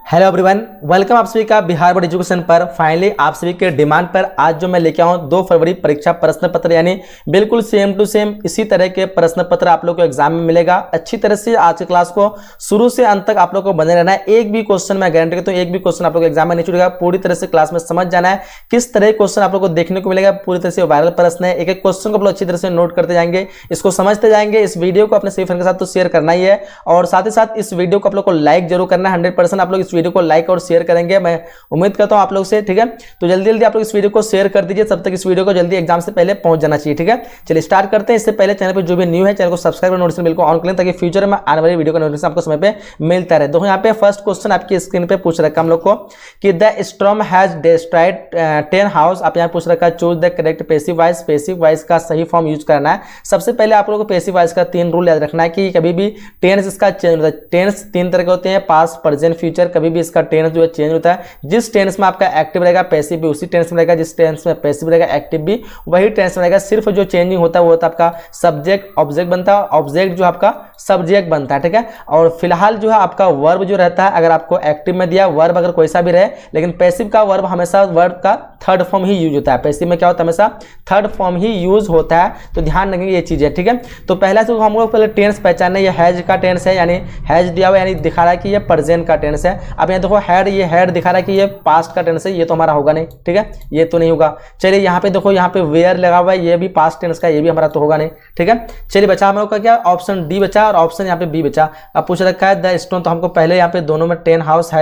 Hello everyone, welcome आप सभी का बिहार बोर्ड एजुकेशन पर। फाइनली आप सभी के डिमांड पर आज जो मैं लेके आऊँ 2 फरवरी परीक्षा प्रश्न पत्र, यानी बिल्कुल सेम टू सेम इसी तरह के प्रश्न पत्र आप लोग को एग्जाम में मिलेगा। अच्छी तरह से आज की क्लास को शुरू से अंत तक आप लोग को बने रहना है। एक भी क्वेश्चन मैं गारंटी करता हूँ, एक भी क्वेश्चन आप लोग को एग्जाम में नहीं छूटेगा। पूरी तरह से क्लास में समझ जाना है किस तरह के क्वेश्चन आप लोग को देखने को मिलेगा। पूरी तरह से वायरल प्रश्न है, एक एक क्वेश्चन को आप लोग अच्छी तरह से नोट करते जाएंगे, इसको समझते जाएंगे। इस वीडियो को अपने सभी फ्रेंड के साथ तो शेयर करना ही है, और साथ ही साथ इस वीडियो को आप लोग को लाइक जरूर करना है। 100% आप लोग इस वीडियो को लाइक और शेयर करेंगे, मैं उम्मीद करता हूं आप लोग से। ठीक है, तो जल्दी जल्दी आप लोग इस वीडियो को शेयर कर दीजिए, तब तक इस वीडियो को जल्दी एग्जाम से पहले पहुंच जाना चाहिए। ठीक है, चलिए स्टार्ट करते हैं। इससे पहले चैनल पर जो भी न्यू है चैनल को सब्सक्राइब और नोटिफिकेशन बेल को ऑन कर लें, ताकि फ्यूचर में आने वाली वीडियो का नोटिफिकेशन आपको समय पे मिलता रहे। देखो यहाँ पे फर्स्ट क्वेश्चन आपकी स्क्रीन पे पूछ रखा हम लोग को कि the storm has destroyed 10 house. आप यहाँ पूछ रखा choose the correct passive voice. Passive voice का सही फॉर्म यूज करना है। सबसे पहले आप लोगों को पैसिव वॉइस का 3 रूल याद रखना है कि कभी भी टेंस इसका चेंज होता है। टेंस 3 तरह के होते हैं, पास्ट, प्रेजेंट, फ्यूचर। कभी भी इसका टेंस जो है चेंज होता है। जिस टेंस में आपका एक्टिव रहेगा पैसिव भी उसी टेंस में रहेगा, जिस टेंस में पैसिव रहेगा एक्टिव भी वही टेंस में रहेगा। सिर्फ जो चेंजिंग होता है वो होता है आपका सब्जेक्ट ऑब्जेक्ट बनता है, ऑब्जेक्ट जो आपका सब्जेक्ट बनता है। ठीक है, और फिलहाल जो है आपका वर्ब जो रहता है, अगर आपको एक्टिव में दिया वर्ब अगर कोई सा भी रहे, लेकिन पैसिव का वर्ब हमेशा वर्ब का थर्ड फॉर्म ही यूज होता है। पैसिव में क्या होता है, हमेशा थर्ड फॉर्म ही यूज होता है, तो ध्यान रखेंगे ये चीज है। ठीक है, तो पहला तो हम लोग पहले टेंस पहचानना है। ये हैज का टेंस है, यानी हैज दिया हुआ यानी दिखा रहा है कि ये प्रेजेंट का टेंस है। अब यहाँ देखो हैड, ये हैड दिखा रहा है कि ये पास्ट का टेंस है, ये तो हमारा होगा नहीं। ठीक है, ये तो नहीं होगा। चलिए यहाँ पे देखो, यहाँ पे वेयर लगा हुआ है, ये भी पास्ट टेंस का, ये भी हमारा तो होगा नहीं। ठीक है, चलिए बचा हम लोग का क्या, ऑप्शन डी बचा और ऑप्शन यहाँ पे बी बचा। अब पूछ रखा है द स्टोन, तो हमको पहले यहाँ पे दोनों में 10 हाउस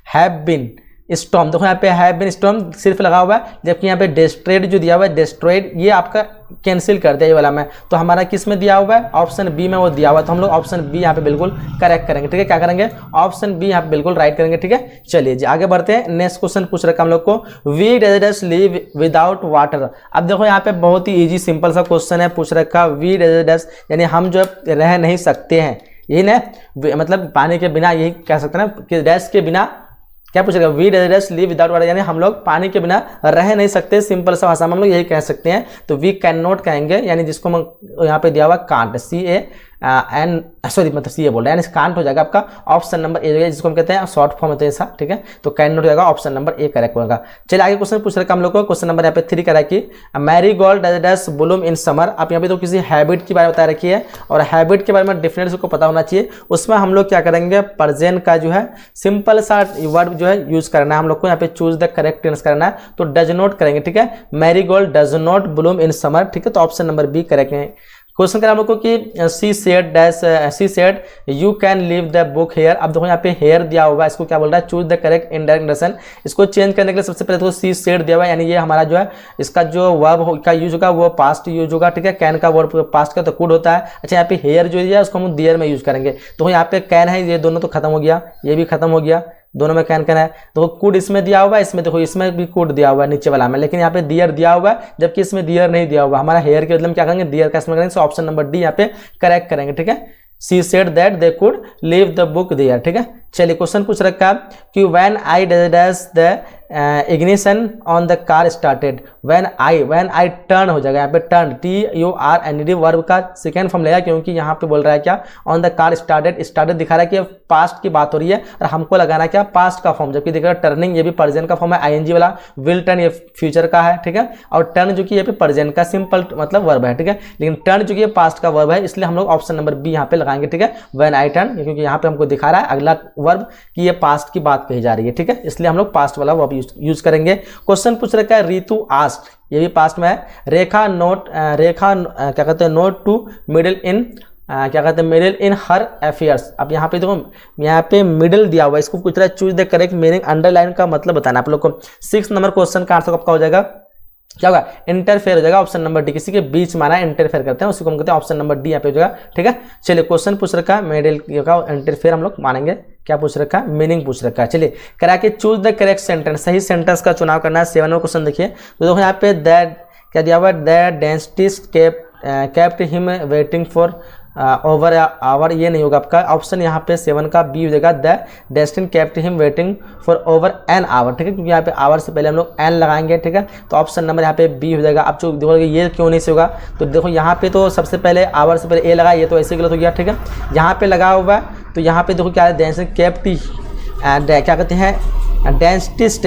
हैव बीन स्टॉर्म। देखो यहाँ पे हैव बीन स्टॉर्म सिर्फ लगा हुआ है, जबकि यहाँ पे डिस्ट्रॉयड जो दिया हुआ है डिस्ट्रॉयड, ये आपका कैंसिल कर दिया ये वाला में। तो हमारा किस में दिया हुआ है, ऑप्शन बी में वो दिया हुआ है, तो हम लोग ऑप्शन बी यहाँ पे बिल्कुल करेक्ट करेंगे। ठीक है, क्या करेंगे, ऑप्शन बी यहाँ पे बिल्कुल राइट करेंगे। ठीक है, चलिए जी आगे बढ़ते हैं। नेक्स्ट क्वेश्चन पूछ रखा हम लोग को we deserts live without water. अब देखो यहाँ पे बहुत ही इजी सिंपल सा क्वेश्चन है। पूछ रखा वी डेजर्ट्स यानी हम जो रह नहीं सकते हैं, यही ना, मतलब पानी के बिना, यही कह सकते हैं ना कि डैश के बिना क्या पूछेगा, we deserts live without water, यानी हम लोग पानी के बिना रह नहीं सकते। सिंपल सा भाषा में हम लोग यही कह सकते हैं। तो वी कैन नॉट कहेंगे, यानी जिसको हम यहाँ पे दिया हुआ कांट, मतलब सी ए बोल रहा है, यानी कांट हो जाएगा आपका ऑप्शन नंबर ए, जिसको हम कहते हैं शॉर्ट फॉर्म होता है ऐसा। ठीक है, तो कैन नॉट हो जाएगा, ऑप्शन नंबर ए करेक्ट होगा। चलिए आगे क्वेश्चन पूछ रखा हम लोग को, क्वेश्चन नंबर यहाँ पे 3 करा कि Marie Gold does Bloom in summer. आप यहाँ पे तो किसी हैबिट की बारे में बता रखी है, और हैबिट के बारे में डिफरेंस को पता होना चाहिए। उसमें हम लोग क्या करेंगे, प्रेजेंट का जो है सिंपल सा वर्ड जो है यूज करना है हम लोग को। यहाँ पे चूज द करेक्ट टेंस करना है, तो डज नॉट करेंगे। ठीक है, marigold does not bloom in summer. ठीक है, तो ऑप्शन नंबर बी करेक्ट है। क्वेश्चन करा हम लोग को कि she said you can leave the book here. अब देखो यहाँ पे हेयर दिया होगा, इसको क्या बोल रहा है, choose the correct indirect narration. इसको चेंज करने के लिए सबसे पहले तो सी सेड दिया हुआ है, यानी ये हमारा जो है इसका जो वर्ब का यूज होगा वो पास्ट यूज होगा। ठीक है, कैन का वर्ब पास्ट का तो कुड होता है। अच्छा, यहाँ पे हेयर जो है उसको हम देयर में यूज करेंगे। तो यहाँ पे कैन है, ये दोनों तो खत्म हो गया, ये भी खत्म हो गया, दोनों में कैन कैन है। तो कुड इसमें दिया हुआ है, इसमें देखो इसमें भी कुड दिया हुआ है नीचे वाला में, लेकिन यहाँ पे दियर दिया हुआ है, जबकि इसमें दियर नहीं दिया हुआ। हमारा हेयर के मतलब क्या करेंगे, दियर का इसमें करेंगे, तो ऑप्शन नंबर डी यहाँ पे करेक्ट करेंगे। ठीक है, she said that they could leave the book there. ठीक है, चलिए क्वेश्चन पूछ रखा कि when I does the ignition on the car started. When I turn हो जाएगा, यहाँ पे टर्न TURNED वर्ब का सेकेंड फॉर्म लेगा, क्योंकि यहाँ पे बोल रहा है क्या, on the car started. Started दिखा रहा है कि पास्ट की बात हो रही है, और हमको लगाना क्या, पास्ट का फॉर्म, जबकि दिख रहा है टर्निंग, ये भी प्रेजेंट का फॉर्म है, ING वाला। विल टर्न ये फ्यूचर का है। ठीक है, और टर्न जो कि ये पे प्रेजेंट का सिंपल मतलब वर्ब है। ठीक है, लेकिन टर्न जो कि पास्ट का वर्ब है, इसलिए हम लोग ऑप्शन नंबर बी यहाँ पे लगाएंगे। ठीक है, व्हेन आई टर्न, क्योंकि यहाँ पे हमको दिखा रहा है अगला वर्ब कि ये पास्ट की बात कही जा रही है। ठीक है, इसलिए हम लोग पास्ट वाला वर्ब यूज करेंगे। क्वेश्चन पूछ रखा है रितु आस्क्ड, ये भी पास्ट में है। रेखा क्या कहते हैं, नोट टू मिडिल इन क्या कहते हैं, मिडिल इन हर अफेयर्स। अब यहाँ पे देखो, यहाँ पे मिडिल दिया हुआ है, इसको पूछ रहा है choose the correct meaning. Underline का मतलब बताना आप लोग को। 6 नंबर क्वेश्चन का आंसर आपका हो जाएगा, क्या होगा, इंटरफेयर हो जाएगा, ऑप्शन नंबर डी। किसी के बीच माना इंटरफेयर करते हैं, उसी को हम कहते हैं, ऑप्शन नंबर डी यहाँ पे हो जाएगा। ठीक है, चलिए क्वेश्चन पूछ रखा है मिडिल का इंटरफेयर हम लोग मानेंगे। क्या पूछ रखा है, मीनिंग पूछ रखा है। चलिए करा के चूज द करेक्ट सेंटेंस, सही सेंटेंस का चुनाव करना है। 7 नंबर क्वेश्चन देखिए, तो देखो यहाँ पे दैट क्या दिया हुआ है, that dentist kept him waiting for over hour, ये नहीं होगा आपका। ऑप्शन यहाँ पे 7 का बी हो जाएगा, the destine kept him waiting for over an hour. ठीक है, क्योंकि यहाँ पे आवर से पहले हम लोग एन लगाएंगे। ठीक है, तो ऑप्शन नंबर यहाँ पे बी हो जाएगा। अब जो देखोगे ये क्यों नहीं से होगा, तो देखो यहाँ पे तो सबसे पहले आवर से पहले ए लगा, ये तो ऐसे गलत हो गया। ठीक है, यहाँ पे लगा हुआ है, तो यहाँ पे देखो क्या है, डेस्टिन केप्ट क्या कहते हैं, dentist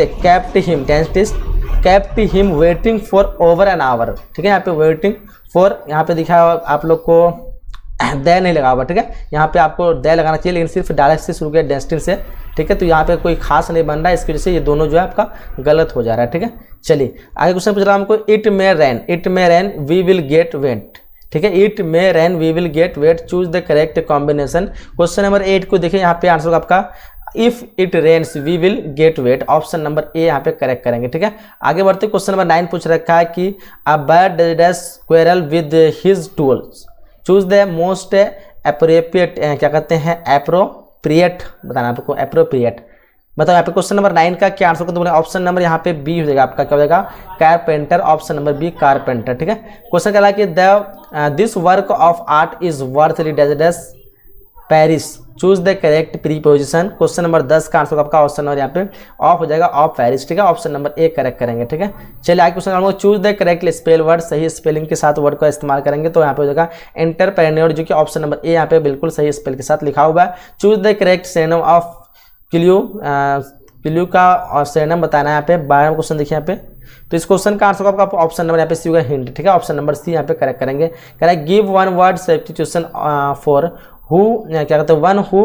kept him waiting for over an hour, ठीक है। यहाँ पे वेटिंग फॉर, यहाँ पे दिखा आप लोग को दे नहीं लगा हुआ, ठीक है। यहाँ पे आपको दे लगाना चाहिए, लेकिन सिर्फ डायरेक्ट से शुरू किया डेस्टिन से, ठीक है। तो यहाँ पे कोई खास नहीं बन रहा है, इसकी वजह से ये दोनों जो है आपका गलत हो जा रहा है, ठीक है। चलिए आगे क्वेश्चन पूछ रहा हूँ हमको, it may rain we will get wet, ठीक है। It may rain we will get wet, choose the correct combination. Question number 8 को देखिए, यहाँ पे आंसर आपका if it rains we will get wet, option number A यहाँ पे correct करेंगे, ठीक है। आगे बढ़ते क्वेश्चन नंबर 9 पूछ रखा है कि a bird does quarrel with his tools, choose the most appropriate, क्या कहते हैं, एप्रोप्रिएट बताना आपको, एप्रोप्रिएट बताओ। यहाँ पे क्वेश्चन नंबर 9 का क्या आंसर, तो ऑप्शन नंबर यहाँ पे बी हो जाएगा आपका, क्या हो जाएगा, carpenter, option number B carpenter, ठीक है। क्वेश्चन क्या कि this work of art is worth does Paris, choose the correct preposition. Question number 10 का आंसर आपका ऑप्शन नंबर यहाँ पे ऑफ हो जाएगा, ऑफ पेरिस, ठीक है। ऑप्शन नंबर ए करेक्ट करेंगे, ठीक है। चलिए आगे question number, choose the correct spell word, सही स्पेलिंग के साथ वर्ड का इस्तेमाल करेंगे, तो यहाँ पे हो जाएगा एंटरप्रेन्योर, जो कि ऑप्शन नंबर ए यहाँ पे बिल्कुल सही स्पेल के साथ लिखा हुआ है। Choose the correct synonym of clue का सिनोनिम बताना है यहाँ पे, 12वां क्वेश्चन देखिए यहाँ पे। तो इस क्वेश्चन का आंसर आपका ऑप्शन नंबर यहाँ पे सी होगा, हिंट, ठीक है। ऑप्शन नंबर सी यहाँ पे करेक्ट करेंगे। Correct, give one word substitution for who, क्या कहते हैं, वन हु,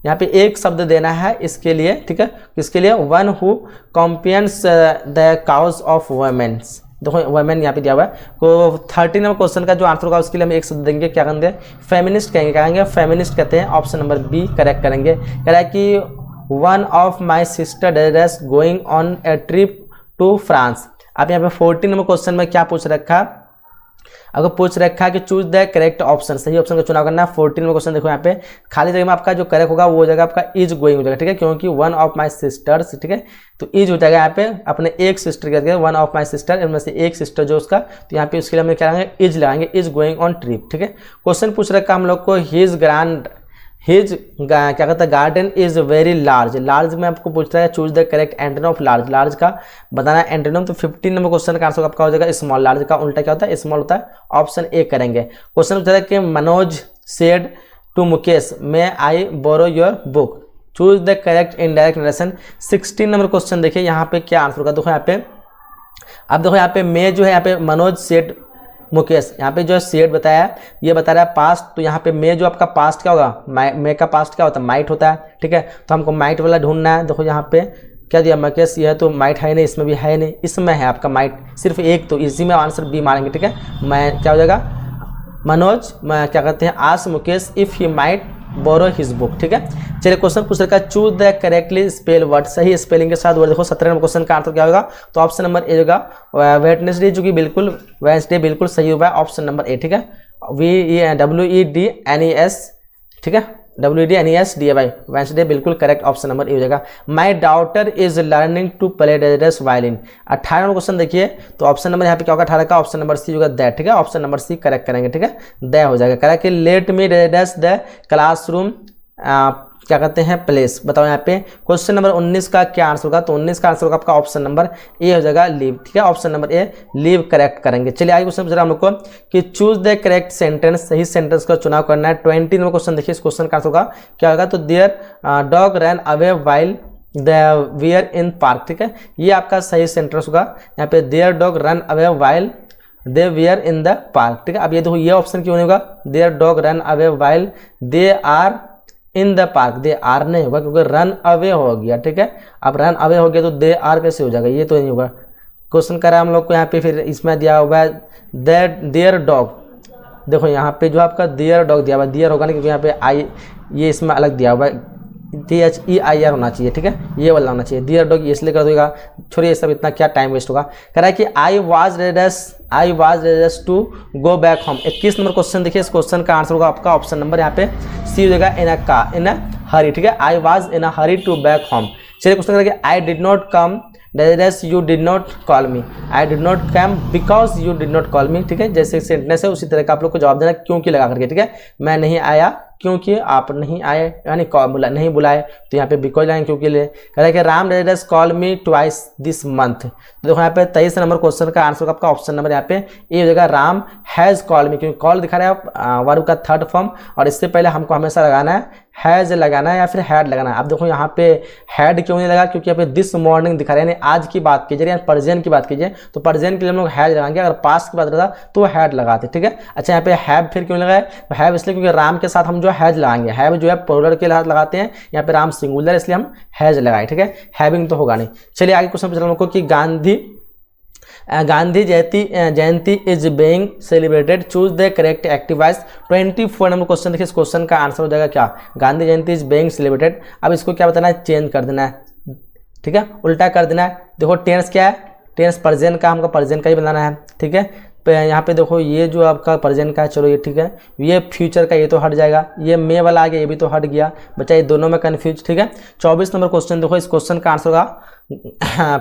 यहाँ पे एक शब्द देना है इसके लिए, ठीक है। इसके लिए one who champions the cause of women's, देखो वुमेन यहाँ पे दिया हुआ है। तो 13 नंबर क्वेश्चन का जो आंसर होगा उसके लिए हम एक शब्द देंगे, क्या कहेंगे, फेमिनिस्ट कहेंगे, क्या कहेंगे, फेमिनिस्ट कहते हैं, ऑप्शन नंबर बी करेक्ट करेंगे। कह रहा है कि one of my sister does going on a trip to France. आप यहाँ पे 14 नंबर क्वेश्चन में क्या पूछ रखा, अगर पूछ रखा है कि चूज द करेक्ट ऑप्शन, सही ऑप्शन का चुनाव करना है। 14 में क्वेश्चन देखो यहाँ पे खाली जगह में आपका जो करेक्ट होगा वो हो जाएगा आपका इज गोइंग हो जाएगा, ठीक है, क्योंकि वन ऑफ माई सिस्टर्स, ठीक है। तो इज हो जाएगा यहाँ पे अपने एक सिस्टर करके, वन ऑफ माई सिस्टर, इनमें से एक सिस्टर जो उसका, तो यहाँ पे उसके लिए हम क्या लगाएंगे, इज लगाएंगे, इज गोइंग ऑन ट्रिप, ठीक है। क्वेश्चन पूछ रखा हम लोग को, हिज क्या कहता है, garden is very large, large में आपको पूछता है choose the correct antonym of large, large का बताना है एंटोनिम। तो 15 नंबर क्वेश्चन का आंसर आपका हो जाएगा स्मॉल, लार्ज का उल्टा क्या होता है, स्मॉल होता है, ऑप्शन ए करेंगे। क्वेश्चन पूछता है कि Manoj said to Mukesh may I borrow your book, choose the correct indirect narration. 16 नंबर क्वेश्चन देखिए यहाँ पे क्या आंसर होगा, देखो यहाँ पे, अब देखो यहाँ पे मे जो है, यहाँ पे मनोज सेड मुकेश, यहाँ पे जो सेड बताया ये बता रहा है पास्ट, तो यहाँ पे मे जो आपका पास्ट क्या होगा, मे का पास्ट क्या होता है, माइट होता है, ठीक है। तो हमको माइट वाला ढूंढना है। देखो यहाँ पे क्या दिया, मुकेश, ये है तो माइट है नहीं, इसमें भी है नहीं, इसमें है आपका माइट सिर्फ एक, तो इसी में आंसर बी मारेंगे, ठीक है। मैं क्या हो जाएगा, मनोज क्या कहते हैं, ask Mukesh if he might borrow his book, ठीक है। चलिए क्वेश्चन पूछ रखा है, choose the correctly spell word, सही स्पेलिंग के साथ वर्ड। देखो 17 नंबर क्वेश्चन का आंसर क्या होगा, तो ऑप्शन नंबर ए होगा वेडनेसडे, जो कि बिल्कुल वेडनेसडे बिल्कुल सही हुआ है, ऑप्शन नंबर ए, ठीक है। WEDNES, ठीक है, WEDNESDAY, वेडनेसडे बिल्कुल करेक्ट, ऑप्शन नंबर ए हो जाएगा। My daughter is learning to play dash violin. 18 number question देखिए, तो ऑप्शन नंबर यहाँ पे क्या होगा, 18 का ऑप्शन नंबर सी होगा दैट, ठीक है। ऑप्शन नंबर सी करेक्ट करेंगे, ठीक है, दै हो जाएगा। Correct, let me dash the classroom, क्या कहते हैं, प्लेस, बताओ यहाँ पे। क्वेश्चन नंबर 19 का क्या आंसर होगा, तो 19 का आंसर होगा आपका ऑप्शन नंबर ए हो जाएगा, लीव, ठीक है। ऑप्शन नंबर ए लीव करेक्ट करेंगे। चलिए आगे क्वेश्चन हम लोग को कि चूज द करेक्ट सेंटेंस, सही सेंटेंस का चुनाव करना है। 20 नंबर क्वेश्चन देखिए, इस क्वेश्चन का आंसर होगा क्या होगा, तो their dog run away while the were in park, ठीक है। ये आपका सही सेंटेंस होगा यहाँ पे, their dog run away while they were in the park, ठीक है। अब ये देखो ये ऑप्शन क्यों नहीं होगा, their dog run away while they are in the park, they are नहीं होगा क्योंकि रन अवे हो गया, ठीक है। अब रन अवे हो गया तो दे आर कैसे हो जाएगा, ये तो नहीं होगा। क्वेश्चन करा हम लोग को यहाँ पे, फिर इसमें दिया हुआ है देयर डॉग, देखो यहाँ पे जो आपका देयर डॉग दिया हुआ है, देयर होगा नहीं क्योंकि यहाँ पे आई, ये इसमें अलग दिया हुआ है, THEIR होना चाहिए, ठीक है, ये वाला होना चाहिए। डियर डॉग इसलिए कर देगा, छोड़िए ये सब, इतना क्या टाइम वेस्ट होगा। कह रहा है कि I was ready to go back home. 21 नंबर क्वेश्चन देखिए, इस क्वेश्चन का आंसर होगा आपका ऑप्शन नंबर यहाँ पे सी हो जाएगा, इन अ हरी, ठीक है। I was in a hurry to back home. चलिए क्वेश्चन करेंगे, I did not come dash you did not call me, I did not come because you did not call me, ठीक है। जैसे sentence है उसी तरह का आप लोग को जवाब देना क्योंकि लगा करके, ठीक है। मैं नहीं आया क्योंकि आप नहीं आए, यानी नहीं बुलाए, तो यहाँ पे बिकॉज लाएंगे क्योंकि ले। कह रहा है कि Ram dash call me twice this month, तो देखो यहाँ पे 23 नंबर क्वेश्चन का आंसर आपका ऑप्शन नंबर यहाँ पे ए हो जाएगा, राम हैज़ कॉल मी, क्योंकि कॉल दिखा रहा है वर्ब का थर्ड फॉर्म, और इससे पहले हमको हमेशा लगाना है हैज़ लगाना है या फिर हैड लगाना है। अब देखो यहाँ पे हैड क्यों नहीं लगा, क्योंकि यहाँ पे दिस मॉर्निंग दिखा रहे हैं, आज की बात कीजिए या प्रेजेंट की बात कीजिए तो प्रेजेंट के लिए हम लोग हैज लगाएंगे, अगर पास्ट की बात रहता तो हैड लगाते, ठीक है। अच्छा यहाँ पे हैव फिर क्यों लगाए, तो हैव इसलिए क्योंकि राम के साथ हम जो हैज लगाएंगे, हैव जो है प्लूरल के साथ लगाते हैं, यहाँ पे राम सिंगुलर इसलिए हम हैज लगाए, ठीक है। हैविंग तो होगा नहीं। चलिए आगे क्वेश्चन पूछ रहा हूँ कि Gandhi Jayanti is being celebrated, choose the correct active voice. 24 number question देखिए, इस क्वेश्चन का आंसर हो जाएगा क्या, Gandhi Jayanti is being celebrated. अब इसको क्या बताना है, चेंज कर देना है, ठीक है, उल्टा कर देना है। देखो टेंस क्या है, टेंस प्रेजेंट का, हमको प्रेजेंट का ही बनाना है, ठीक है। यहाँ पे देखो ये जो आपका प्रेजेंट का है, चलो ये ठीक है, ये फ्यूचर का ये तो हट जाएगा, ये मे वाला आ गया ये भी तो हट गया, बच्चा ये दोनों में कन्फ्यूज, ठीक है। 24 नंबर क्वेश्चन देखो, इस क्वेश्चन का आंसर होगा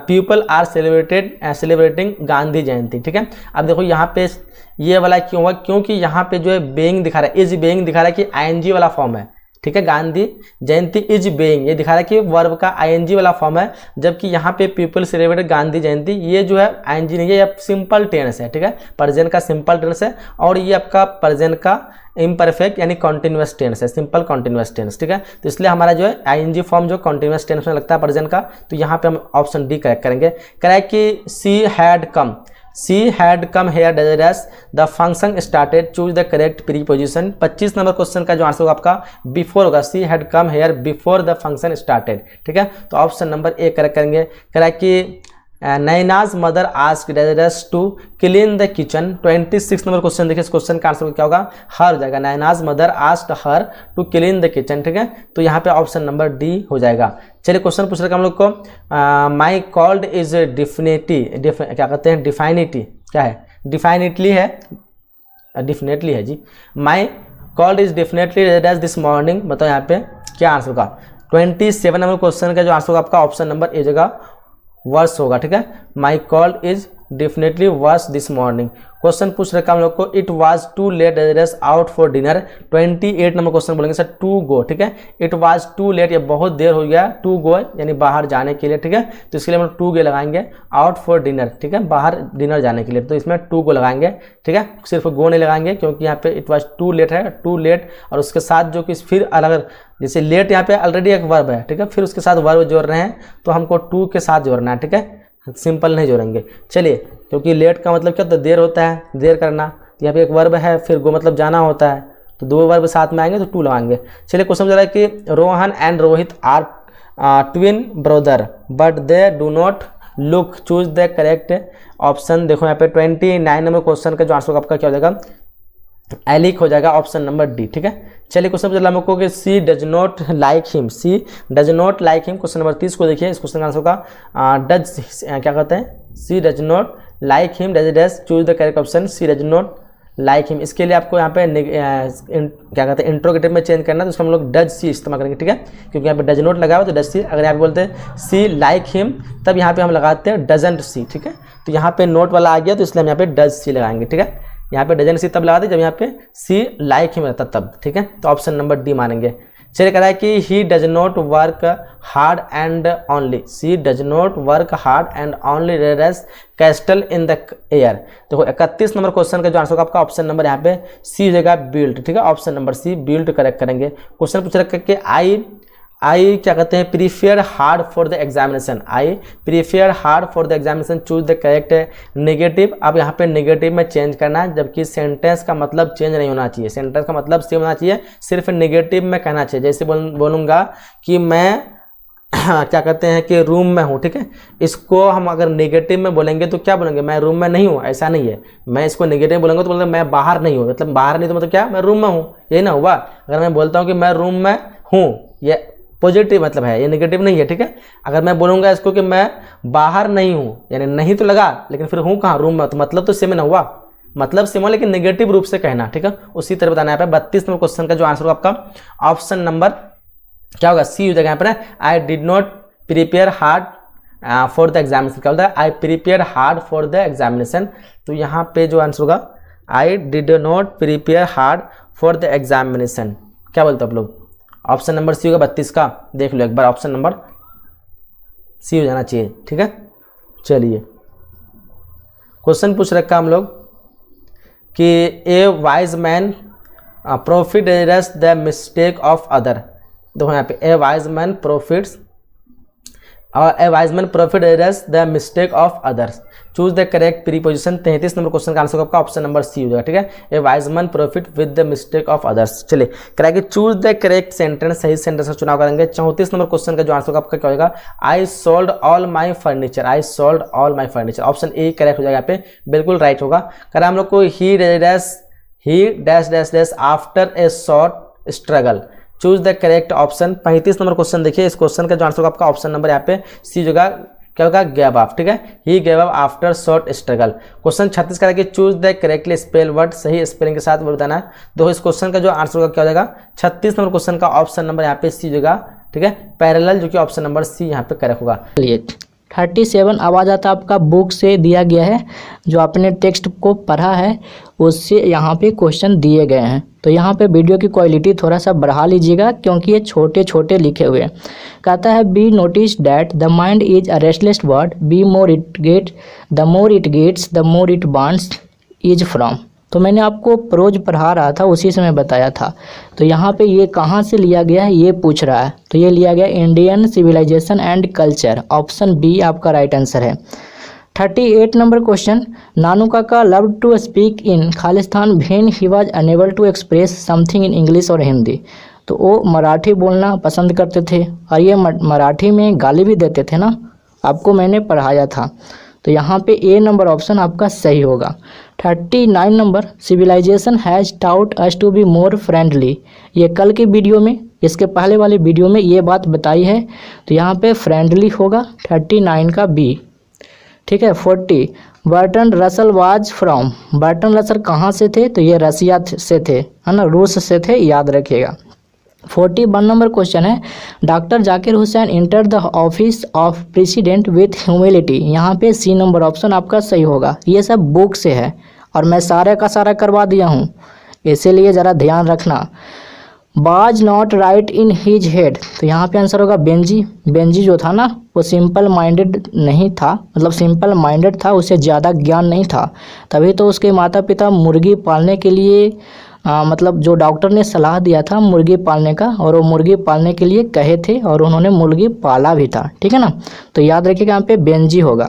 पीपल आर सेलिब्रेटिंग गांधी जयंती, ठीक है। अब देखो यहाँ पे ये वाला क्यों हुआ, क्योंकि यहाँ पे जो है बेइंग दिखा रहा है, इज बेइंग दिखा रहा है कि आईएनजी वाला फॉर्म है, ठीक है। गांधी जयंती इज बेइंग ये दिखा रहा है कि वर्ब का आईएनजी वाला फॉर्म है, जबकि यहाँ पे पीपल सेलिब्रेट गांधी जयंती ये जो है आईएनजी नहीं है, ये सिंपल टेंस है, ठीक है, प्रेजेंट का सिंपल टेंस है, और ये आपका प्रेजेंट का इम्परफेक्ट यानी कॉन्टिन्यूअस टेंस है, सिंपल कॉन्टिन्यूअस टेंस, ठीक है। तो इसलिए हमारा जो है आईएनजी फॉर्म जो कॉन्टिन्यूअस टेंस में लगता है प्रेजेंट का, तो यहाँ पे हम ऑप्शन डी करेक्ट करेंगे। करेक्ट कि she had come here dash the function started, choose the correct preposition. 25 number question का जो आंसर होगा आपका बिफोर होगा, she had come here before the function started, ठीक है। तो ऑप्शन नंबर ए करेक्ट करेंगे। करेक्ट कि Naina's mother asked dash to clean the kitchen. 26 number question देखिए, इस क्वेश्चन का आंसर क्या होगा, हर हो जाएगा, Naina's mother asked her to clean the kitchen, ठीक है। तो यहाँ पे ऑप्शन नंबर डी हो जाएगा। चलिए क्वेश्चन पूछ रहे हैं हम लोग को, माई कॉल्ड इज क्या कहते हैं, डिफाइनिटी क्या है, डिफाइनिटली है, डिफिनेटली है जी। My cold is definitely dash this morning, बताओ यहाँ पे क्या आंसर होगा। 27 नंबर क्वेश्चन का जो आंसर होगा आपका ऑप्शन नंबर ए जगह वर्स होगा, ठीक है। My call is definitely worse this morning. Question पूछ रखा हम लोग को, it was too late as out for dinner. 28 नंबर क्वेश्चन बोलेंगे सर टू गो, ठीक है। इट वाज टू लेट, ये बहुत देर हो गया, टू गो यानी बाहर जाने के लिए, ठीक है। तो इसके लिए हम लोग टू गो लगाएंगे, आउट फॉर डिनर, ठीक है, बाहर डिनर जाने के लिए, तो इसमें टू गो लगाएंगे, ठीक है। सिर्फ गो नहीं लगाएंगे क्योंकि यहाँ पे इट वाज टू लेट है, टू लेट और उसके साथ जो कि फिर अलग, जैसे लेट यहाँ पे ऑलरेडी एक वर्ब है, ठीक है, फिर उसके साथ वर्ब जोड़ रहे हैं तो हमको टू के साथ जोड़ना है, ठीक है, सिंपल नहीं जोड़ेंगे। चलिए, क्योंकि लेट का मतलब क्या होता है, देर होता है, देर करना, यहाँ पे एक वर्ब है, फिर गो मतलब जाना होता है, तो दो वर्ब साथ में आएंगे तो टू लगाएंगे। चलिए क्वेश्चन चल रहा है कि Rohan and Rohit are twin brother but they do not look, choose the correct option. देखो यहाँ पे 29 नंबर क्वेश्चन का जो आंसर आपका क्या हो जाएगा, एलिक हो जाएगा, ऑप्शन नंबर डी, ठीक है। चलिए क्वेश्चन चला हमको कि she does not like him, she does not like him. Question number 30 को देखिए, इस क्वेश्चन का आंसर का डज क्या कहते हैं, she does not like him does dash, choose the correct option, she does not like him. इसके लिए आपको यहाँ पे क्या कहते हैं इंट्रोगेटिव में चेंज करना है, तो उसको हम लोग डज सी इस्तेमाल करेंगे, ठीक है, क्योंकि यहाँ पे डज नॉट लगा हुआ तो डज सी। अगर यहाँ पे बोलते हैं सी लाइक हिम तब यहाँ पे हम लगाते हैं डजंट सी, ठीक है। तो यहाँ पे नोट वाला आ गया तो इसलिए हम यहाँ पे डज सी लगाएंगे, ठीक है। यहाँ पे डजन सी तब लगाते जब यहाँ पे सी लाइक हिम रहता तब, ठीक है। तो ऑप्शन नंबर डी मानेंगे। चलिए कह रहा है कि he does not work hard and only, she does not work hard and only raise castle in the air. देखो 31 नंबर क्वेश्चन का जो आंसर होगा आपका ऑप्शन नंबर यहाँ पे सी हो जाएगा बिल्ड, ठीक है, option number C build correct करेंगे। क्वेश्चन पूछ रखा है कि आई क्या कहते हैं prepare hard for the examination, I prepare hard for the examination, choose the correct negative. अब यहाँ पे नेगेटिव में चेंज करना है, जबकि सेंटेंस का मतलब चेंज नहीं होना चाहिए, सेंटेंस का मतलब सेम होना चाहिए, सिर्फ नेगेटिव में कहना चाहिए। जैसे बोलूँगा कि मैं क्या कहते हैं कि रूम में हूँ, ठीक है, इसको हम अगर नेगेटिव में बोलेंगे तो क्या बोलेंगे, मैं रूम में नहीं हूँ, ऐसा नहीं है। मैं इसको नेगेटिव में बोलेंगे तो बोलेंगे मैं बाहर नहीं हूँ, मतलब बाहर नहीं तो मतलब क्या, मैं रूम में हूँ, यही ना हुआ। अगर मैं बोलता हूँ कि मैं रूम में हूँ, ये पॉजिटिव मतलब है, ये नेगेटिव नहीं है, ठीक है। अगर मैं बोलूँगा इसको कि मैं बाहर नहीं हूँ, यानी नहीं तो लगा लेकिन फिर हूँ कहाँ, रूम में, तो मतलब तो सेम ना हुआ, मतलब सेम लेकिन नेगेटिव रूप से कहना, ठीक है। उसी तरह बताना है यहाँ पे 32 नंबर क्वेश्चन का जो आंसर होगा आपका ऑप्शन नंबर क्या होगा, सी हो जाएगा यहाँ पर। आई did not prepare hard for the examination, क्या होता है, I prepare hard for the examination. तो यहाँ पे जो आंसर होगा आई did not prepare hard for the examination, क्या बोलते हो आप लोग, ऑप्शन नंबर सी होगा 32 का, देख लो एक बार, ऑप्शन नंबर सी हो जाना चाहिए, ठीक है। चलिए क्वेश्चन पूछ रखा हम लोग कि ए wise man profit the mistake of other, देखो यहाँ पे ए वाइज मैन प्रॉफिट्स और ए wise man profit errors the mistake of others. Choose the correct preposition. 33 number question का आंसर आपका ऑप्शन नंबर सी हो जाएगा, ठीक है। ए wise man profit with the mistake of others. चलिए कराएंगे चूज द करेक्ट सेंटेंस, सही सेंटेंस का चुनाव करेंगे। 34 नंबर क्वेश्चन का जो आंसर आपका क्या होगा, I sold all my furniture, I sold all my furniture. Option A correct हो जाएगा, यहाँ पे बिल्कुल राइट होगा। करा हम लोग को ही dash dash dash after a short struggle. Choose the correct option. 35 number question देखिए, इस क्वेश्चन का जो आंसर आपका ऑप्शन नंबर यहाँ पे सी होगा, क्या होगा, गैव अप, ठीक है। He gave up after short struggle. Question 36 का कि choose the correctly spell word, सही स्पेलिंग के साथ वर्ड बताना है। देखो इस क्वेश्चन का जो आंसर होगा क्या हो जाएगा, 36 नंबर क्वेश्चन का ऑप्शन नंबर यहाँ पे सी होगा, ठीक है, पैरेलल, जो कि ऑप्शन नंबर सी यहाँ पे करेक्ट होगा। 37 अब आ जाता आपका बुक से दिया गया है, जो आपने टेक्स्ट को पढ़ा है उससे यहाँ पे क्वेश्चन दिए गए हैं। तो यहाँ पे वीडियो की क्वालिटी थोड़ा सा बढ़ा लीजिएगा क्योंकि ये छोटे छोटे लिखे हुए हैं। कहता है be notice that the mind is a restless word, be more it get, the more it gets the more it wants is from. तो मैंने आपको प्रोज पढ़ा रहा था, उसी से मैं बताया था। तो यहाँ पे ये कहाँ से लिया गया है ये पूछ रहा है, तो ये लिया गया Indian civilization and culture. Option B आपका राइट आंसर है। 38 number question, Nanu Kaka love to speak in Khalistan when he was unable to express something in English और हिंदी। तो वो मराठी बोलना पसंद करते थे और ये मराठी में गाली भी देते थे ना, आपको मैंने पढ़ाया था। तो यहाँ पे ए नंबर ऑप्शन आपका सही होगा। 39 number, civilization has taught us to be more friendly. ये कल के वीडियो में, इसके पहले वाले वीडियो में ये बात बताई है, तो यहाँ पे फ्रेंडली होगा 39 का बी, ठीक है। 40, Burton Russell was from. Burton Russell कहाँ से थे, तो ये रसिया से थे, है ना, रूस से थे, याद रखिएगा। 41 नंबर क्वेश्चन है, doctor Zakir Hussain enter the office of president with humility. यहाँ पे सी नंबर ऑप्शन आपका सही होगा। ये सब बुक से है और मैं सारे का सारा करवा दिया हूँ, इसीलिए ज़रा ध्यान रखना। बाज not right in his head, तो यहाँ पे आंसर होगा बेंजी। बेंजी जो था ना वो सिंपल माइंडेड नहीं था, मतलब सिंपल माइंडेड था, उसे ज़्यादा ज्ञान नहीं था, तभी तो उसके माता पिता मुर्गी पालने के लिए मतलब जो डॉक्टर ने सलाह दिया था मुर्गी पालने का, और वो मुर्गी पालने के लिए कहे थे और उन्होंने मुर्गी पाला भी था, ठीक है ना। तो याद रखिएगा यहाँ पे बेंजी होगा।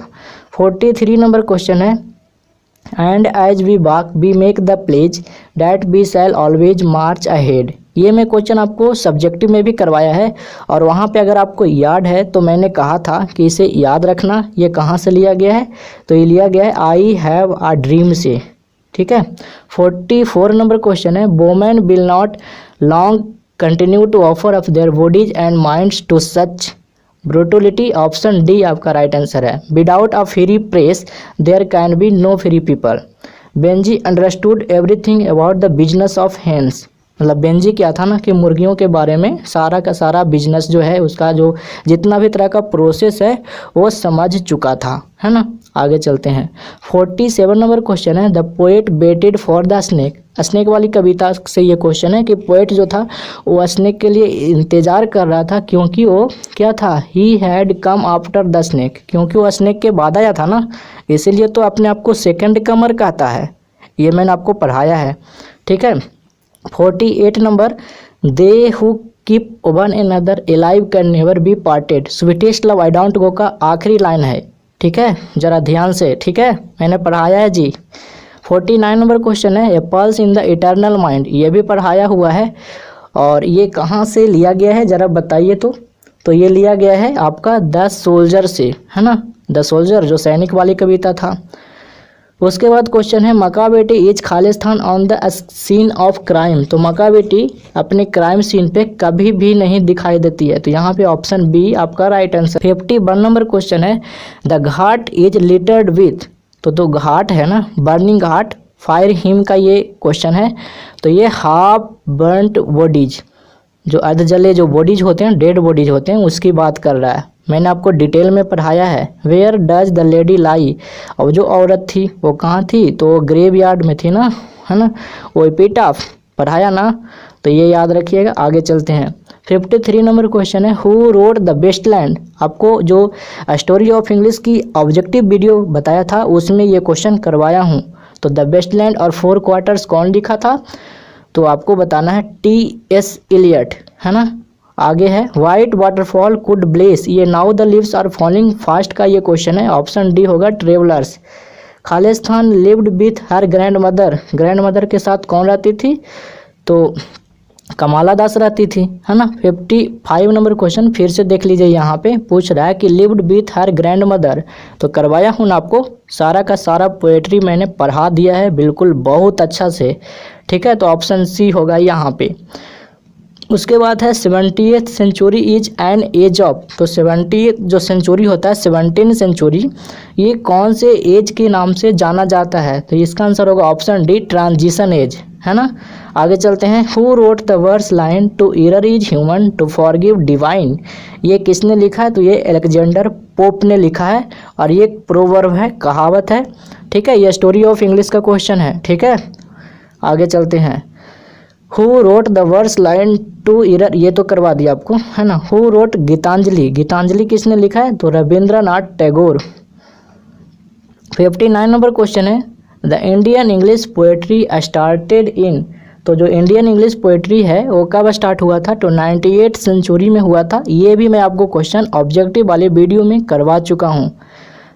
43 नंबर क्वेश्चन है, and as we walk we make the pledge that we shall always march ahead. ये मैं क्वेश्चन आपको सब्जेक्टिव में भी करवाया है और वहाँ पे अगर आपको याद है तो मैंने कहा था कि इसे याद रखना। ये कहाँ से लिया गया है, तो ये लिया गया है आई हैव अ ड्रीम से, ठीक है। 44 नंबर क्वेश्चन है, women will not long continue to offer up their bodies and minds to such brutality. Option D आपका राइट आंसर है। Without a free press there can be no free people. Benji understood everything about the business of hens. मतलब Benji क्या था ना कि मुर्गियों के बारे में सारा का सारा बिजनेस जो है, उसका जो जितना भी तरह का प्रोसेस है वो समझ चुका था, है ना। आगे चलते हैं। 47 नंबर क्वेश्चन है, the poet waited for the snake. Snake वाली कविता से ये क्वेश्चन है कि पोएट जो था वो स्नेक के लिए इंतज़ार कर रहा था, क्योंकि वो क्या था, he had come after the snake, क्योंकि वो स्नेक के बाद आया था ना, इसीलिए तो अपने आप को सेकंड कमर कहता है। ये मैंने आपको पढ़ाया है, ठीक है। 48 number, they who keep one another alive can never be parted. Sweetest love I don't go का आखिरी लाइन है, ठीक है, ज़रा ध्यान से, ठीक है, मैंने पढ़ाया है जी। 49 नंबर क्वेश्चन है, a pulse in the eternal mind. ये भी पढ़ाया हुआ है और ये कहाँ से लिया गया है ज़रा बताइए। तो ये लिया गया है आपका द सोल्जर से, है ना, द सोल्जर जो सैनिक वाली कविता था। उसके बाद क्वेश्चन है, Macavity is Khalistan on the scene of crime. तो मक्का बेटी अपने क्राइम सीन पे कभी भी नहीं दिखाई देती है, तो यहाँ पे ऑप्शन बी आपका राइट आंसर। 51 नंबर क्वेश्चन है, the Ghat is littered with. तो घाट है ना, बर्निंग घाट, फायर हिम का ये क्वेश्चन है। तो ये हाफ बर्नट बॉडीज, जो अर्ध जले जो बॉडीज होते हैं, डेड बॉडीज होते हैं, उसकी बात कर रहा है। मैंने आपको डिटेल में पढ़ाया है। वेयर डज द लेडी लाई। अब जो औरत थी वो कहाँ थी, तो ग्रेव यार्ड में थी ना, है ना, वो एपिटाफ पढ़ाया ना, तो ये याद रखिएगा। आगे चलते हैं। 53 नंबर क्वेश्चन है, हु रोड द वेस्टलैंड। आपको जो स्टोरी ऑफ इंग्लिश की ऑब्जेक्टिव वीडियो बताया था उसमें ये क्वेश्चन करवाया हूँ। तो द वेस्टलैंड और 4 क्वार्टर्स कौन लिखा था, तो आपको बताना है T.S. एलियट, है ना। आगे है वाइट वाटरफॉल कुड ब्लेस, ये now the leaves are falling fast का ये क्वेश्चन है, ऑप्शन डी होगा travellers. Khalistan lived with her grandmother के साथ कौन रहती थी, तो कमाला दास रहती थी, है ना। 55 नंबर क्वेश्चन फिर से देख लीजिए, यहाँ पे पूछ रहा है कि lived with her grand mother, तो करवाया हूँ ना आपको, सारा का सारा पोएट्री मैंने पढ़ा दिया है बिल्कुल बहुत अच्छा से, ठीक है। तो ऑप्शन सी होगा यहाँ पे। उसके बाद है 70th century is an age of, तो 70 जो सेंचुरी होता है 17 सेंचुरी, ये कौन से एज के नाम से जाना जाता है, तो इसका आंसर होगा ऑप्शन डी ट्रांजिशन एज, है ना। आगे चलते हैं, who wrote the verse line to err is human to forgive divine, ये किसने लिखा है, तो ये अलेक्जेंडर पोप ने लिखा है, और ये प्रोवर्ब है, कहावत है, ठीक है। ये स्टोरी ऑफ इंग्लिश का क्वेश्चन है, ठीक है। आगे चलते हैं, who wrote the verse line to err, ये तो करवा दिया आपको, है ना। हु रोट गीतांजलि किसने लिखा है, तो रविंद्रनाथ टैगोर। 59 नंबर क्वेश्चन है, the Indian English poetry started in, तो जो इंडियन इंग्लिश पोएट्री है वो कब स्टार्ट हुआ था, तो 98 सेंचुरी में हुआ था, ये भी मैं आपको क्वेश्चन ऑब्जेक्टिव वाले वीडियो में करवा चुका हूँ।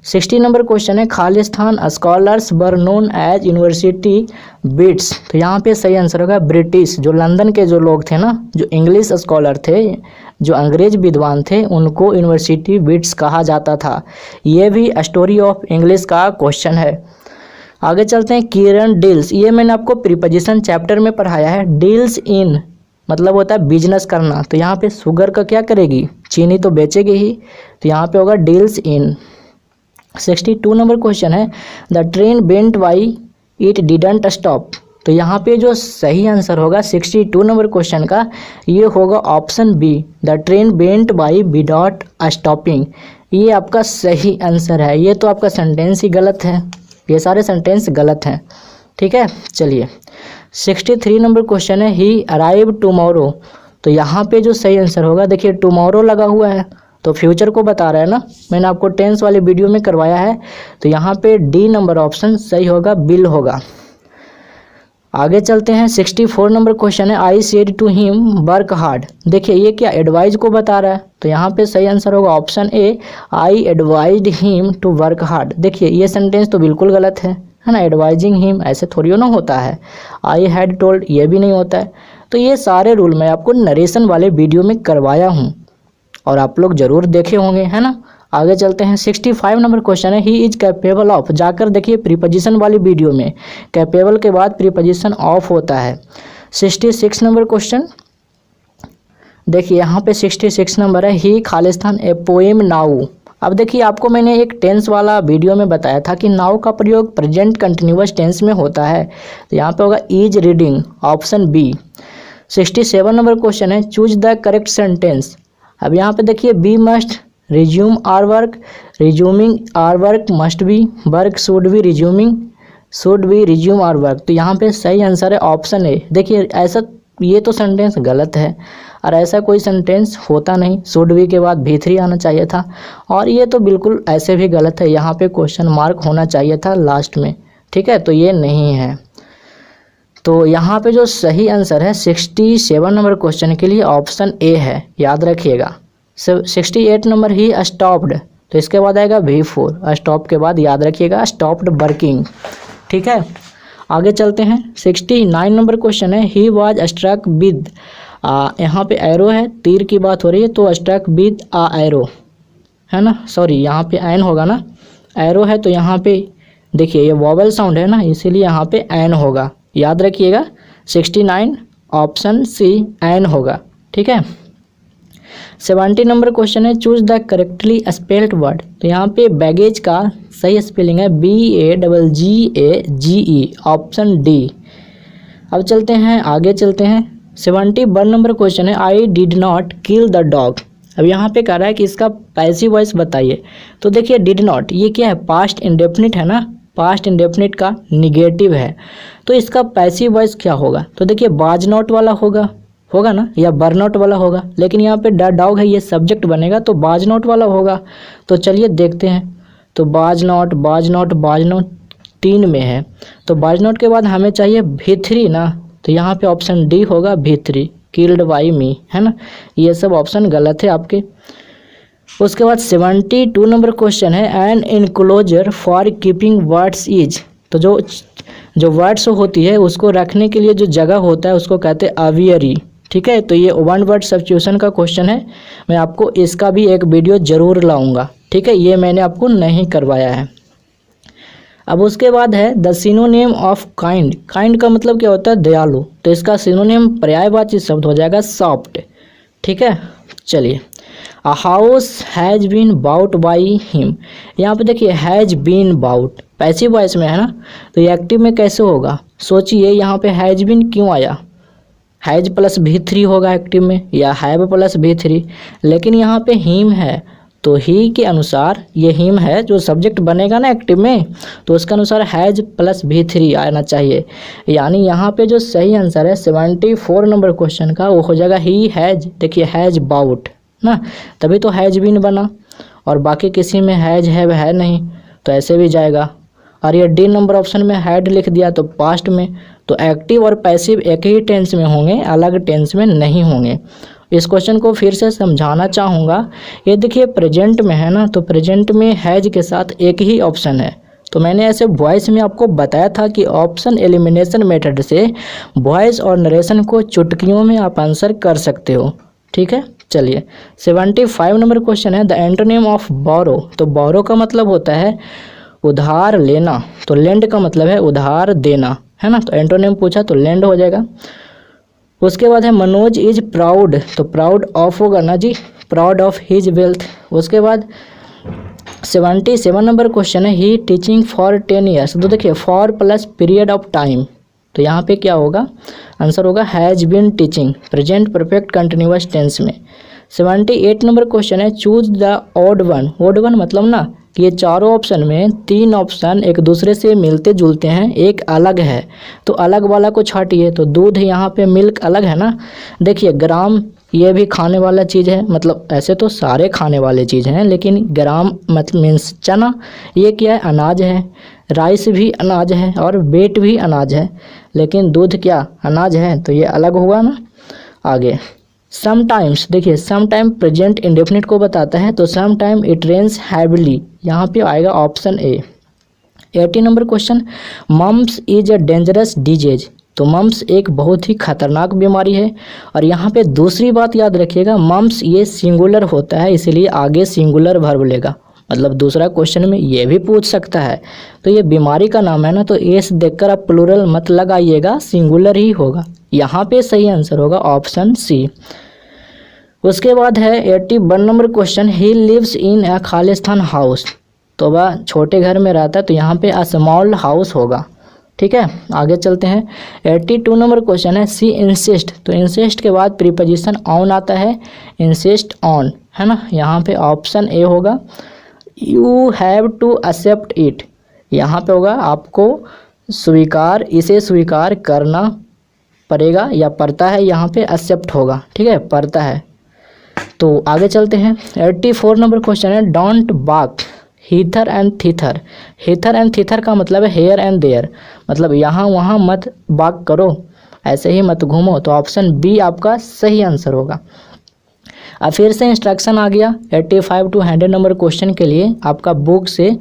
60 नंबर क्वेश्चन है, Khalistan scholars were known as university bits, तो यहाँ पे सही आंसर होगा ब्रिटिश, जो लंदन के जो लोग थे ना, जो इंग्लिश स्कॉलर थे, जो अंग्रेज विद्वान थे, उनको यूनिवर्सिटी बिट्स कहा जाता था। ये भी स्टोरी ऑफ इंग्लिश का क्वेश्चन है। आगे चलते हैं, किरण डील्स, ये मैंने आपको प्रीपोजिशन चैप्टर में पढ़ाया है। डील्स इन मतलब होता है बिजनेस करना, तो यहाँ पे शुगर का क्या करेगी, चीनी तो बेचेगी ही, तो यहाँ पे होगा डील्स इन। 62 नंबर क्वेश्चन है, the train bent why it didn't stop, तो यहाँ पे जो सही आंसर होगा 62 नंबर क्वेश्चन का, ये होगा option B, the train went by without stopping, ये आपका सही आंसर है। ये तो आपका सेंटेंस ही गलत है, ये सारे सेंटेंस गलत हैं, ठीक है। चलिए 63 नंबर क्वेश्चन है, ही अराइव टुमारो, तो यहाँ पे जो सही आंसर होगा, देखिए टुमारो लगा हुआ है तो फ्यूचर को बता रहा है ना, मैंने आपको टेंस वाले वीडियो में करवाया है, तो यहाँ पे डी नंबर ऑप्शन सही होगा, बिल होगा। आगे चलते हैं, 64 नंबर क्वेश्चन है, I said to him work hard, देखिए ये क्या एडवाइज को बता रहा है, तो यहाँ पे सही आंसर होगा option A, I advised him to work hard. देखिए ये सेंटेंस तो बिल्कुल गलत है ना, एडवाइजिंग हिम ऐसे थोड़ी ना होता है, आई हैड टोल्ड ये भी नहीं होता है। तो ये सारे रूल मैं आपको नरेशन वाले वीडियो में करवाया हूँ और आप लोग जरूर देखे होंगे, है ना। आगे चलते हैं, 65 नंबर क्वेश्चन है, ही इज कैपेबल ऑफ, जाकर देखिए प्रीपोजिशन वाली वीडियो में कैपेबल के बाद प्रीपोजिशन ऑफ होता है। 66 नंबर क्वेश्चन देखिए यहाँ पे 66 नंबर है, ही खालिस्तान ए पोएम नाउ। अब देखिए आपको मैंने एक टेंस वाला वीडियो में बताया था कि नाउ का प्रयोग प्रेजेंट कंटिन्यूअस टेंस में होता है, तो यहाँ पे होगा is reading, option B. 67 number question है, चूज द करेक्ट सेंटेंस। अब यहाँ पे देखिए we must resume our work, resuming our work must be, work should be resuming, should be resume our work, तो यहाँ पे सही आंसर है ऑप्शन ए। देखिए ऐसा ये तो सेंटेंस गलत है और ऐसा कोई सेंटेंस होता नहीं, शुड बी के बाद भी3 आना चाहिए था, और ये तो बिल्कुल ऐसे भी गलत है, यहाँ पे क्वेश्चन मार्क होना चाहिए था लास्ट में, ठीक है, तो ये नहीं है। तो यहाँ पे जो सही आंसर है 67 नंबर क्वेश्चन के लिए ऑप्शन ए है, याद रखिएगा। 68 नंबर ही स्टॉप्ड, तो इसके बाद आएगा V4, स्टॉप के बाद याद रखिएगा स्टॉप्ड वर्किंग, ठीक है। आगे चलते हैं, 69 नंबर क्वेश्चन है, ही वाज स्ट्रक विद, यहाँ पे एरो है, तीर की बात हो रही है, तो स्ट्रक विद आ एरो, है ना, सॉरी यहाँ पे एन होगा ना, एरो है तो यहाँ पे देखिए ये वॉवल साउंड है ना, इसीलिए यहाँ पे एन होगा, याद रखिएगा। 69 ऑप्शन सी एन होगा, ठीक है। 70 नंबर क्वेश्चन है, choose the correctly spelled word, तो यहाँ पे बैगेज का सही स्पेलिंग है BAGGAGE, ऑप्शन डी। अब चलते हैं आगे चलते हैं, 71 नंबर क्वेश्चन है, आई did not kill the dog. अब यहाँ पे कह रहा है कि इसका पैसिव वॉइस बताइए, तो देखिए डिड नॉट ये क्या है, पास्ट इंडेफिनिट है ना, पास्ट इंडेफिनिट का निगेटिव है, तो इसका पैसिव वॉइस क्या होगा, तो देखिए बाज नॉट वाला होगा ना, या बर्नआउट वाला होगा, लेकिन यहाँ पे द डॉग है, ये सब्जेक्ट बनेगा तो बाज नॉट वाला होगा। तो चलिए देखते हैं, तो बाज नॉट 3 में है, तो बाज नॉट के बाद हमें चाहिए V3 ना, तो यहाँ पे ऑप्शन डी होगा V3, किल्ड बाई मी, है ना, ये सब ऑप्शन गलत है आपके। उसके बाद 72 नंबर क्वेश्चन है an enclosure for keeping birds is, तो जो बर्ड्स होती है उसको रखने के लिए जो जगह होता है उसको कहते हैं अवियरी, ठीक है। तो ये वन वर्ड सब्स्टिट्यूशन का क्वेश्चन है, मैं आपको इसका भी एक वीडियो ज़रूर लाऊंगा, ठीक है, ये मैंने आपको नहीं करवाया है। अब उसके बाद है the synonym of kind, kind का मतलब क्या होता है, दयालु, तो इसका सिनोनिम पर्यायवाची शब्द हो जाएगा सॉफ्ट, ठीक है। चलिए, a house has been bought by him, यहाँ पे देखिए has been bought passive voice में है ना, तो ये एक्टिव में कैसे होगा, सोचिए यहाँ पे हैज़ बीन क्यों आया, हैज़ प्लस V3 होगा एक्टिव में, या हैव प्लस V3, लेकिन यहाँ पे हिम है तो ही के अनुसार ये हिम है जो सब्जेक्ट बनेगा ना एक्टिव में, तो उसके अनुसार हैज़ प्लस V3 आना चाहिए। यानी यहाँ पे जो सही आंसर है 74 नंबर क्वेश्चन का वो हो जाएगा ही हैज़, देखिए हैज़ बाउट ना, तभी तो हैज़ बीन बना, और बाकी किसी में हैज़ हैव है नहीं, तो ऐसे भी जाएगा। और ये डी नंबर ऑप्शन में हैड लिख दिया तो पास्ट में, तो एक्टिव और पैसिव एक ही टेंस में होंगे, अलग टेंस में नहीं होंगे। इस क्वेश्चन को फिर से समझाना चाहूँगा, ये देखिए प्रेजेंट में है ना, तो प्रेजेंट में हैज के साथ एक ही ऑप्शन है, तो मैंने ऐसे वॉइस में आपको बताया था कि ऑप्शन एलिमिनेशन मेथड से वॉइस और नरेशन को चुटकियों में आप आंसर कर सकते हो, ठीक है। चलिए, 75 नंबर क्वेश्चन है द एंटोनिम ऑफ बोरो, तो बोरो का मतलब होता है उधार लेना, तो लेंड का मतलब है उधार देना, है ना, तो एंटोनिम पूछा तो लेंड हो जाएगा। उसके बाद है मनोज इज प्राउड, तो प्राउड ऑफ होगा ना जी, प्राउड ऑफ हिज वेल्थ। उसके बाद 77 नंबर क्वेश्चन है ही टीचिंग फॉर 10 ईयर्स, तो देखिए for plus period of time, तो यहाँ पे क्या होगा, आंसर होगा has been teaching, present perfect continuous tense में। 78 नंबर क्वेश्चन है choose the odd one, odd one मतलब ना कि ये चारों ऑप्शन में 3 ऑप्शन एक दूसरे से मिलते जुलते हैं, एक अलग है, तो अलग वाला को छाटिए, तो दूध यहाँ पे मिल्क अलग है ना, देखिए ग्राम ये भी खाने वाला चीज़ है, मतलब ऐसे तो सारे खाने वाले चीज़ हैं, लेकिन ग्राम मतलब मीन्स चना, ये क्या है, अनाज है, राइस भी अनाज है और वेट भी अनाज है, लेकिन दूध क्या अनाज है, तो ये अलग हुआ ना। आगे समटाइम्स, देखिए समटाइम प्रेजेंट इंडेफिनिट को बताता है, तो समटाइम इट रेन्स हैवीली, यहाँ पे आएगा option A. 80 number question mumps is a dangerous disease, तो मम्स एक बहुत ही खतरनाक बीमारी है, और यहाँ पे दूसरी बात याद रखिएगा, मम्स ये सिंगुलर होता है, इसलिए आगे सिंगुलर वर्ब लेगा, मतलब दूसरा क्वेश्चन में ये भी पूछ सकता है, तो ये बीमारी का नाम है ना, तो एस देखकर आप प्लूरल मत लगाइएगा, सिंगुलर ही होगा, यहाँ पे सही आंसर होगा ऑप्शन सी। उसके बाद है 81 number question he lives in a Khalistan house, तो वह छोटे घर में रहता है, तो यहाँ पे अ स्मॉल हाउस होगा, ठीक है। आगे चलते हैं, 82 नंबर क्वेश्चन है सी इंसिस्ट, तो इंसिस्ट के बाद प्रीपोजिशन ऑन आता है, इंसिस्ट ऑन, है ना, यहाँ पे ऑप्शन ए होगा। You have to accept it, यहाँ पे होगा आपको स्वीकार, इसे स्वीकार करना पड़ेगा या पड़ता है, यहाँ पे एक्सेप्ट होगा, ठीक है, पड़ता है। तो आगे चलते हैं, 84 नंबर क्वेश्चन है डोंट बाक हीथर एंड थीथर, हीथर एंड थीथर का मतलब है हेयर एंड देयर, मतलब यहाँ वहाँ मत बाक करो, ऐसे ही मत घूमो, तो ऑप्शन बी आपका सही आंसर होगा। अब फिर से इंस्ट्रक्शन आ गया 85 टू 100 नंबर क्वेश्चन के लिए, आपका बुक से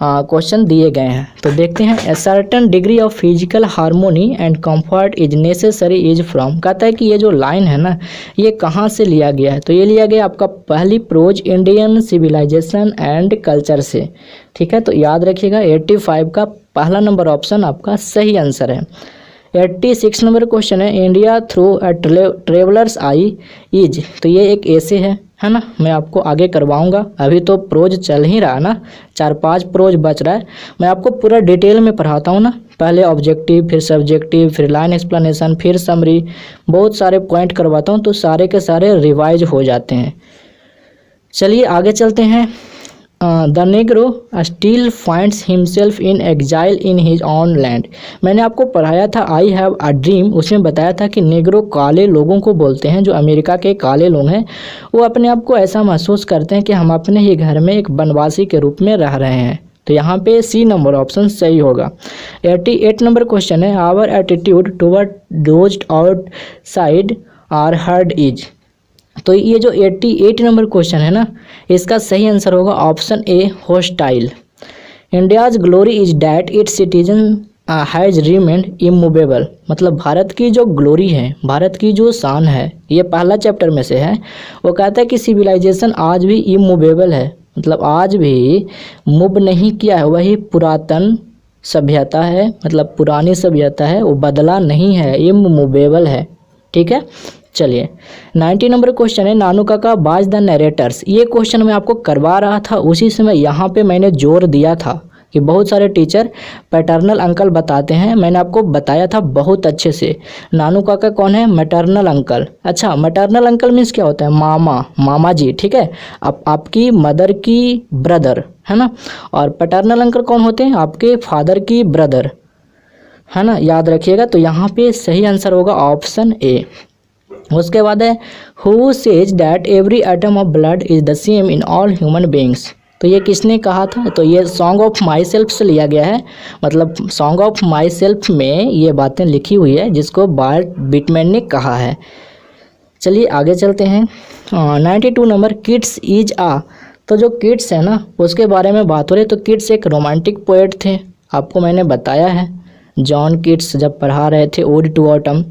क्वेश्चन दिए गए हैं, तो देखते हैं। A certain degree of physical harmony and comfort is necessary is from, कहता है कि ये जो लाइन है ना ये कहाँ से लिया गया है, तो ये लिया गया आपका पहली prose Indian civilization and culture से, ठीक है, तो याद रखिएगा 85 का पहला नंबर ऑप्शन आपका सही आंसर है। 86 नंबर क्वेश्चन है India through a travellers I is, तो ये एक ऐसे है ना, मैं आपको आगे करवाऊंगा, अभी तो प्रोज चल ही रहा ना, 4-5 प्रोज बच रहा है, मैं आपको पूरा डिटेल में पढ़ाता हूँ ना, पहले ऑब्जेक्टिव, फिर सब्जेक्टिव, फिर लाइन एक्सप्लेनेशन, फिर समरी, बहुत सारे पॉइंट करवाता हूँ, तो सारे के सारे रिवाइज हो जाते हैं। चलिए आगे चलते हैं। The Negro still finds himself in exile in his on land, मैंने आपको पढ़ाया था आई हैव अ ड्रीम, उसमें बताया था कि नेग्रो काले लोगों को बोलते हैं, जो अमेरिका के काले लोग हैं, वो अपने आप को ऐसा महसूस करते हैं कि हम अपने ही घर में एक वनवासी के रूप में रह रहे हैं, तो यहाँ पे सी नंबर ऑप्शन सही होगा। 88 नंबर क्वेश्चन है our attitude toward those outside our herd is. तो ये जो 88 नंबर क्वेश्चन है ना, इसका सही आंसर होगा option A hostile. India's glory is that it's citizen has remained immovable. मतलब भारत की जो ग्लोरी है, भारत की जो शान है, ये पहला चैप्टर में से है। वो कहता है कि सिविलाइजेशन आज भी इमूवेबल है, मतलब आज भी मूव नहीं किया है, वही पुरातन सभ्यता है, मतलब पुरानी सभ्यता है, वो बदला नहीं है, इमूवेबल है। ठीक है, चलिए 90 नंबर क्वेश्चन है नानू काका बाज द नरेटर्स। ये क्वेश्चन मैं आपको करवा रहा था, उसी समय यहाँ पे मैंने जोर दिया था कि बहुत सारे टीचर पैटर्नल अंकल बताते हैं, मैंने आपको बताया था बहुत अच्छे से। नानू काका कौन है? Maternal uncle. अच्छा, मैटरनल अंकल मीन्स क्या होता है? मामा, मामा जी। ठीक है, आपकी मदर की ब्रदर, है ना। और पैटर्नल अंकल कौन होते हैं? आपके फादर की ब्रदर, है ना, याद रखिएगा। तो यहाँ पे सही आंसर होगा ऑप्शन ए। उसके बाद है who says that every atom of blood is the same in all human beings. तो ये किसने कहा था? तो ये सॉन्ग ऑफ माई सेल्फ से लिया गया है, मतलब सॉन्ग ऑफ माई सेल्फ में ये बातें लिखी हुई है, जिसको बार्ट बिटमैन ने कहा है। चलिए आगे चलते हैं। 92 नंबर किड्स इज आ। तो जो किड्स है ना, उसके बारे में बात हो रही है। तो किड्स एक रोमांटिक पोएट थे, आपको मैंने बताया है, जॉन किड्स जब पढ़ा रहे थे ओड टू ऑटम।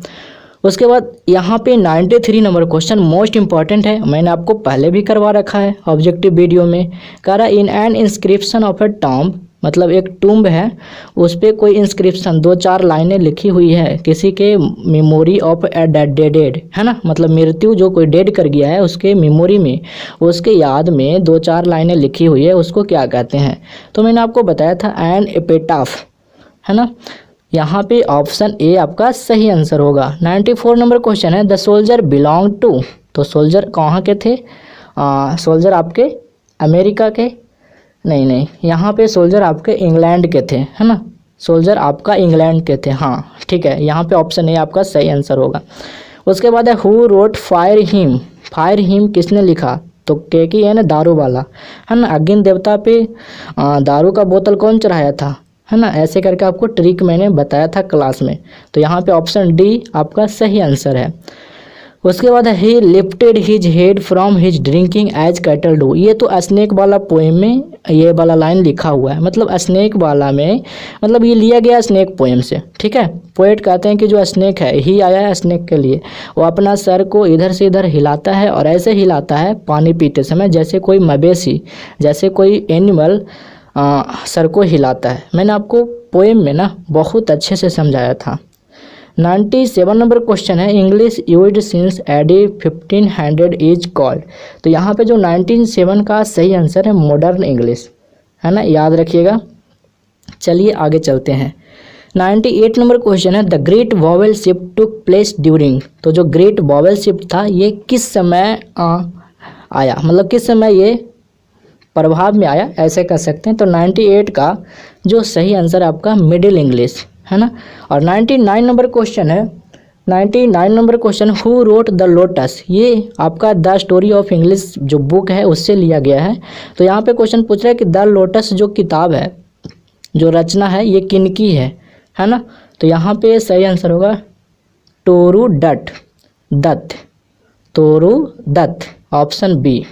उसके बाद यहाँ पे 93 नंबर क्वेश्चन मोस्ट इंपॉर्टेंट है, मैंने आपको पहले भी करवा रखा है ऑब्जेक्टिव वीडियो में। कह रहा in an inscription of A tomb, मतलब एक टूम्ब है, उस पर कोई इंस्क्रिप्शन 2-4 लाइनें लिखी हुई है किसी के मेमोरी ऑफ ए डेड, है ना, मतलब मृत्यु जो कोई डेड कर गया है उसके मेमोरी में, उसके याद में 2-4 लाइनें लिखी हुई है, उसको क्या कहते हैं? तो मैंने आपको बताया था एन एपिटाफ, है ना। यहाँ पे ऑप्शन ए आपका सही आंसर होगा। 94 नंबर क्वेश्चन है द सोल्जर बिलोंग टू। तो सोल्जर कहाँ के थे? सोल्जर आपके अमेरिका के नहीं, यहाँ पे सोल्जर आपके इंग्लैंड के थे, है ना। सोल्जर आपका इंग्लैंड के थे, हाँ ठीक है, यहाँ पे ऑप्शन ए आपका सही आंसर होगा। उसके बाद है who wrote fire him. Fire him किसने लिखा? तो केकी है ना, दारू वाला, है ना। अग्नि देवता पे दारू का बोतल कौन चढ़ाया था, है ना। ऐसे करके आपको ट्रिक मैंने बताया था क्लास में। तो यहाँ पे ऑप्शन डी आपका सही आंसर है। उसके बाद है he lifted his head from his drinking as cattle do. ये तो स्नेक वाला पोएम में ये वाला लाइन लिखा हुआ है, मतलब स्नेक वाला में, मतलब ये लिया गया स्नेक पोएम से। ठीक है, पोएट कहते हैं कि जो स्नेक है, ही आया है स्नेक के लिए, वो अपना सर को इधर से इधर हिलाता है और ऐसे हिलाता है पानी पीते समय जैसे कोई मवेशी, जैसे कोई एनिमल सर को हिलाता है। मैंने आपको पोएम में ना बहुत अच्छे से समझाया था। 97 नंबर क्वेश्चन है English used since AD 1500 is called. तो यहाँ पे जो 97 का सही आंसर है मॉडर्न इंग्लिश, है ना, याद रखिएगा। चलिए आगे चलते हैं। 98 नंबर क्वेश्चन है the great vowel shift took place during. तो जो ग्रेट वॉवेल शिफ्ट था ये किस समय आया, मतलब किस समय ये प्रभाव में आया, ऐसे कह सकते हैं। तो 98 का जो सही आंसर आपका मिडिल इंग्लिश, है ना। और 99 नंबर क्वेश्चन है, 99 number question who wrote the lotus. ये आपका द स्टोरी ऑफ इंग्लिश जो बुक है उससे लिया गया है। तो यहाँ पे क्वेश्चन पूछ रहा है कि द लोटस जो किताब है, जो रचना है, ये किनकी है ना। तो यहाँ पे सही आंसर होगा टोरू दत्त, तोरू दत्त, ऑप्शन बी।